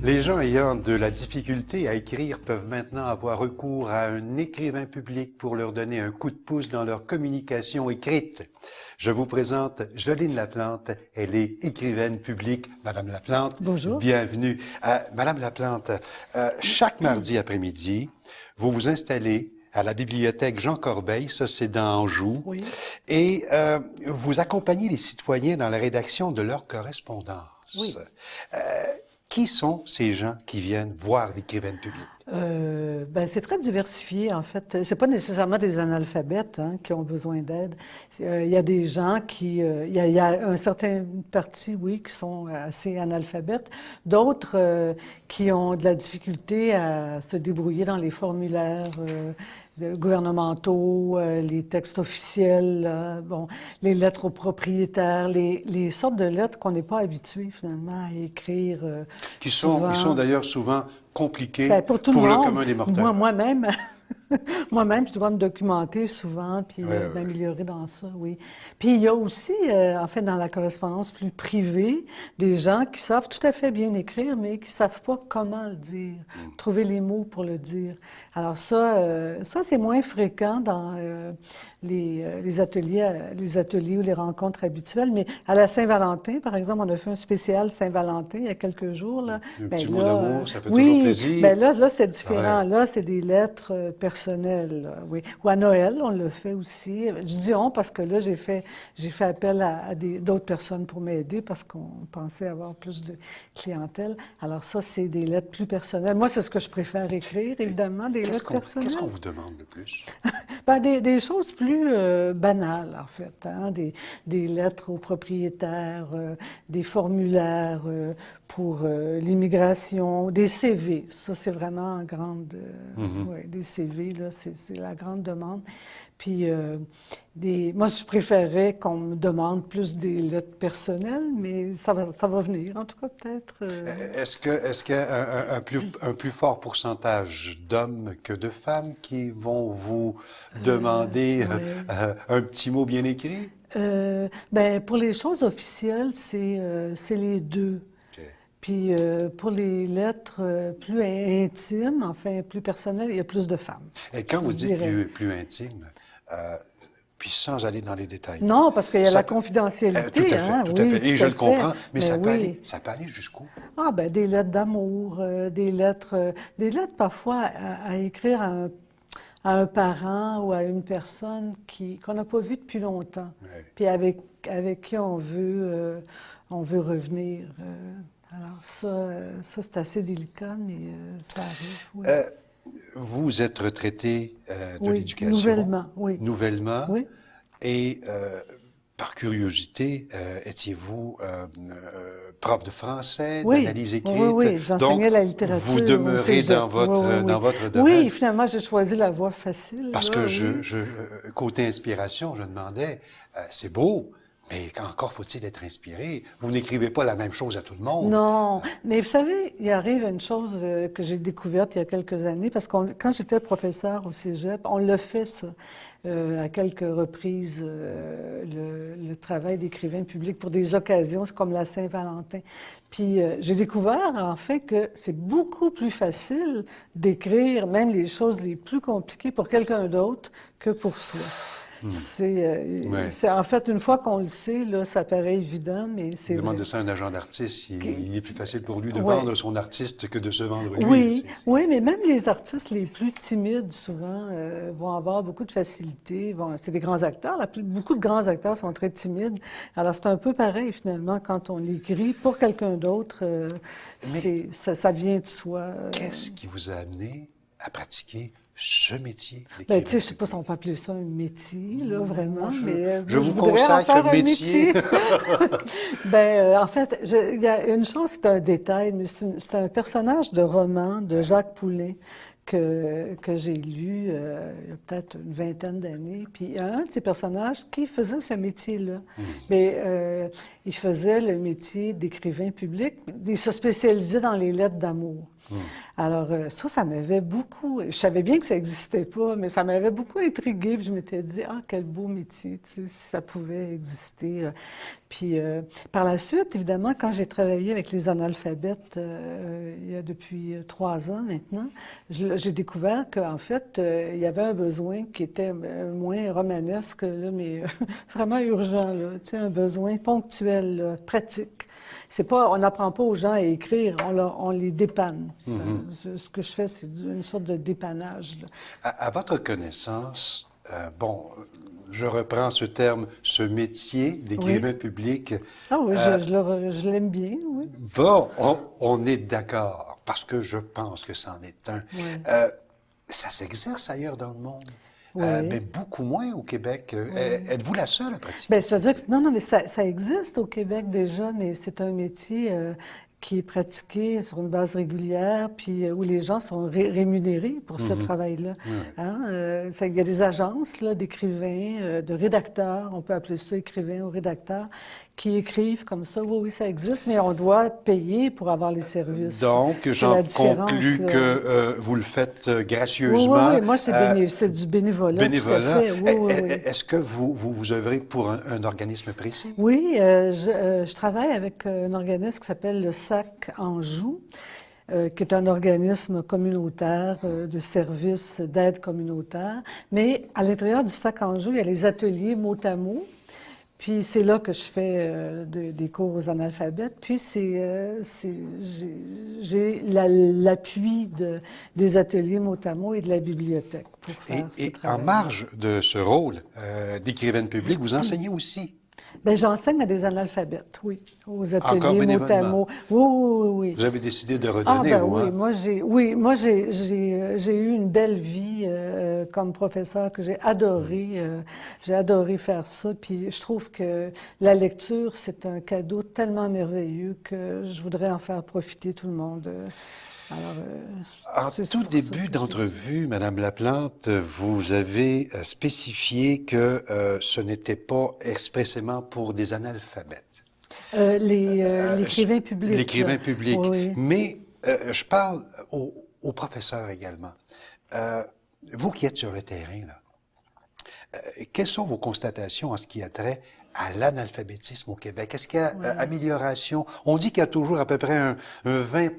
Les gens ayant de la difficulté à écrire peuvent maintenant avoir recours à un écrivain public pour leur donner un coup de pouce dans leur communication écrite. Je vous présente Jolene Laplante. Elle est écrivaine publique. Madame Laplante, bonjour. Bienvenue. Madame Laplante, chaque mardi après-midi, vous vous installez à la bibliothèque Jean Corbeil, ça c'est dans Anjou, Oui. et vous accompagnez les citoyens dans la rédaction de leur correspondance. Oui. Qui sont ces gens qui viennent voir l'écrivaine publique? C'est très diversifié, en fait. C'est pas nécessairement des analphabètes qui ont besoin d'aide. Il y a des gens qui... il y a un certain parti, oui, qui sont assez analphabètes. D'autres qui ont de la difficulté à se débrouiller dans les formulaires gouvernementaux, les textes officiels, les lettres aux propriétaires, les sortes de lettres qu'on n'est pas habitué, finalement, à écrire. Qui sont d'ailleurs souvent compliquées pour tout pour le le monde. commun des mortels. Moi-même, moi-même, je dois me documenter souvent, puis Oui. m'améliorer dans ça, oui. Puis il y a aussi, en fait, dans la correspondance plus privée, des gens qui savent tout à fait bien écrire, mais qui savent pas comment le dire, trouver les mots pour le dire. Alors ça c'est moins fréquent dans les ateliers ou les rencontres habituelles, mais à la Saint-Valentin, par exemple, on a fait un spécial Saint-Valentin il y a quelques jours. Là. Un petit mot là, d'amour, ça fait toujours plaisir. Là, c'était différent. Ouais. Là, c'est des lettres personnelles, là, oui. Ou à Noël, on le fait aussi. Je dis on parce que là, j'ai fait appel à d'autres personnes pour m'aider parce qu'on pensait avoir plus de clientèle. Alors ça, c'est des lettres plus personnelles. Moi, c'est ce que je préfère écrire, évidemment, des lettres personnelles. Qu'est-ce qu'on vous demande le plus? Des choses plus banales, en fait. Des lettres aux propriétaires, des formulaires pour l'immigration, des CV. Ça, c'est vraiment en grande... des CV, là, c'est la grande demande. Puis, moi, je préférerais qu'on me demande plus des lettres personnelles, mais ça va venir, en tout cas, peut-être. Est-ce qu'il y a un plus fort pourcentage d'hommes que de femmes qui vont vous demander un petit mot bien écrit? Pour les choses officielles, c'est les deux. Okay. Puis pour les lettres plus intimes, enfin plus personnelles, il y a plus de femmes. Et quand vous dites plus intime, puis sans aller dans les détails. Non, parce qu'il y a la confidentialité. Tout à fait, tout à fait. Et je le comprends, mais ça peut aller jusqu'où? Des lettres d'amour, des lettres parfois à écrire à un parent ou à une personne qu'on n'a pas vue depuis longtemps, puis avec qui on veut revenir. Alors ça c'est assez délicat, mais ça arrive. Oui. Vous êtes retraité de l'éducation. Nouvellement, oui. Nouvellement. Oui. Et par curiosité, étiez-vous prof de français, d'analyse écrite? Oui, j'enseignais la littérature. Vous demeurez dans votre domaine. Oui, finalement, j'ai choisi la voie facile. Parce que côté inspiration, je demandais, c'est beau, mais encore faut-il être inspiré. Vous n'écrivez pas la même chose à tout le monde. Non, mais vous savez, il arrive une chose que j'ai découverte il y a quelques années, parce que quand j'étais professeur au cégep, on l'a fait, ça, à quelques reprises, le travail d'écrivain public pour des occasions comme la Saint-Valentin. Puis j'ai découvert, en fait, que c'est beaucoup plus facile d'écrire même les choses les plus compliquées pour quelqu'un d'autre que pour soi. C'est en fait, une fois qu'on le sait, là, ça paraît évident, mais c'est... Demandez ça à un agent d'artiste, il est plus facile pour lui de vendre son artiste que de se vendre lui. Oui, mais même les artistes les plus timides, souvent, vont avoir beaucoup de facilité. C'est des grands acteurs, beaucoup de grands acteurs sont très timides. Alors, c'est un peu pareil, finalement, quand on écrit pour quelqu'un d'autre, ça vient de soi. Qu'est-ce qui vous a amené à pratiquer ce métier? Je ne sais pas si on peut appeler ça un métier, là, vraiment, je vous consacre métier. En fait, il y a une chose, c'est un détail, mais c'est un personnage de roman de Jacques Poulet que j'ai lu il y a peut-être une vingtaine d'années. Puis il y a un de ces personnages qui faisait ce métier-là. Mais il faisait le métier d'écrivain public. Il se spécialisait dans les lettres d'amour. Alors, ça m'avait beaucoup... Je savais bien que ça n'existait pas, mais ça m'avait beaucoup intriguée. Puis je m'étais dit, ah, quel beau métier, tu sais, si ça pouvait exister. Puis, par la suite, évidemment, quand j'ai travaillé avec les analphabètes, il y a depuis 3 ans maintenant, j'ai découvert qu'en fait, il y avait un besoin qui était moins romanesque, là, mais vraiment urgent, là, tu sais, un besoin ponctuel, là, pratique. C'est pas, on n'apprend pas aux gens à écrire, on les dépanne. Ce que je fais, c'est une sorte de dépannage, là. À votre connaissance, je reprends ce terme, ce métier d'écrivain public. Ah oui, je l'aime bien, oui. Bon, on est d'accord, parce que je pense que c'en est un. Oui. Ça s'exerce ailleurs dans le monde, Oui. mais beaucoup moins au Québec. Êtes-vous la seule à pratiquer? Bien, ça veut dire que, non, mais ça existe au Québec déjà, mais c'est un métier qui est pratiqué sur une base régulière, puis où les gens sont rémunérés pour ce travail-là. Hein? Il y a des agences là, d'écrivains, de rédacteurs, on peut appeler ça écrivains ou rédacteurs, qui écrivent comme ça. Oui, ça existe, mais on doit payer pour avoir les services. Donc, j'en conclus que vous le faites gracieusement. Oui, moi, c'est du bénévolat. Bénévolat. Tout à fait. Oui. Est-ce que vous œuvrez pour un organisme précis? Oui, je travaille avec un organisme qui s'appelle le SAC Anjou, qui est un organisme communautaire de services d'aide communautaire. Mais à l'intérieur du SAC Anjou, il y a les ateliers mot à mot. Puis c'est là que je fais des cours aux analphabètes. Puis j'ai l'appui des ateliers mot à mot et de la bibliothèque pour faire ce travail. En marge de ce rôle d'écrivaine publique, vous enseignez aussi. Bien, j'enseigne à des analphabètes, oui, aux Encore ateliers mot à mot. Oui. Vous avez décidé de redonner, vous, oui, hein? moi j'ai eu une belle vie comme professeur que j'ai adoré. J'ai adoré faire ça. Puis je trouve que la lecture, c'est un cadeau tellement merveilleux que je voudrais en faire profiter tout le monde. En tout début d'entrevue, Madame Laplante, vous avez spécifié que ce n'était pas expressément pour des analphabètes. L'écrivain public. L'écrivain public. Oui. Mais je parle aux professeurs également. Vous qui êtes sur le terrain, là, quelles sont vos constatations en ce qui a trait à l'analphabétisme au Québec? Est-ce qu'il y a amélioration? On dit qu'il y a toujours à peu près un 20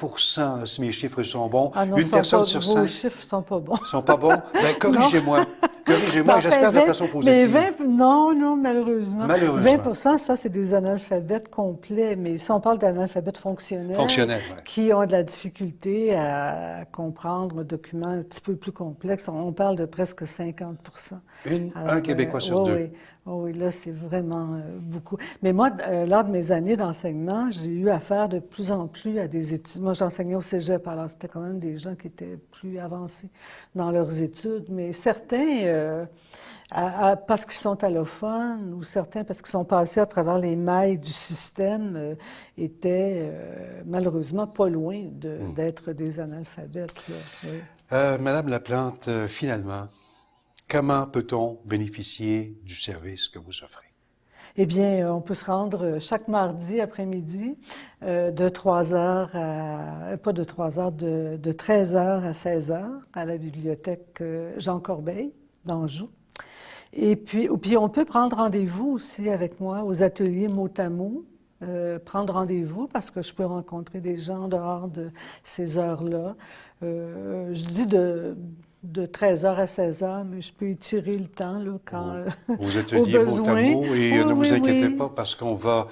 si mes chiffres sont bons. Ah non, une personne sur 5. Vos chiffres sont pas bons. Sont pas bons? Bien, corrigez-moi. Corrigez-moi, j'espère de façon positive. Mais non, malheureusement. Malheureusement. 20 ça, c'est des analphabètes complets. Mais si on parle d'analphabètes fonctionnels, qui ont de la difficulté à comprendre un document un petit peu plus complexe, on parle de presque 50 un Québécois sur deux. Oui, là, c'est vraiment beaucoup. Mais moi, lors de mes années d'enseignement, j'ai eu affaire de plus en plus à des études. Moi, j'enseignais au cégep, alors c'était quand même des gens qui étaient plus avancés dans leurs études. Mais certains, parce qu'ils sont allophones, ou certains parce qu'ils sont passés à travers les mailles du système, étaient malheureusement pas loin d'être des analphabètes. Là. Oui. Madame Laplante, finalement, comment peut-on bénéficier du service que vous offrez? Eh bien, on peut se rendre chaque mardi après-midi de 3 heures à... Pas de 3 heures, de 13 heures à 16 heures à la bibliothèque Jean Corbeil d'Anjou. Et puis, on peut prendre rendez-vous aussi avec moi aux ateliers mot à mot. Prendre rendez-vous parce que je peux rencontrer des gens en dehors de ces heures-là. Je dis de 13h à 16h, mais je peux étirer le temps là, quand Vos ateliers mot à mot, et ne vous inquiétez pas parce qu'on va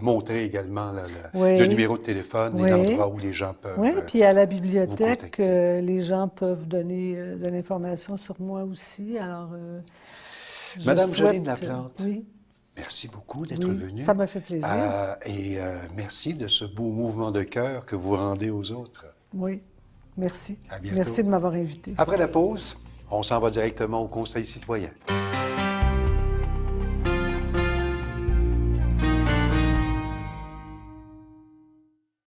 montrer également le numéro de téléphone et l'endroit où les gens peuvent. Oui, puis à la bibliothèque, les gens peuvent donner de l'information sur moi aussi. Alors, Madame Jolene Laplante. Oui. Merci beaucoup d'être venue. Ça m'a fait plaisir. Et merci de ce beau mouvement de cœur que vous rendez aux autres. Oui. Merci. À bientôt. Merci de m'avoir invité. Après la pause, on s'en va directement au Conseil citoyen.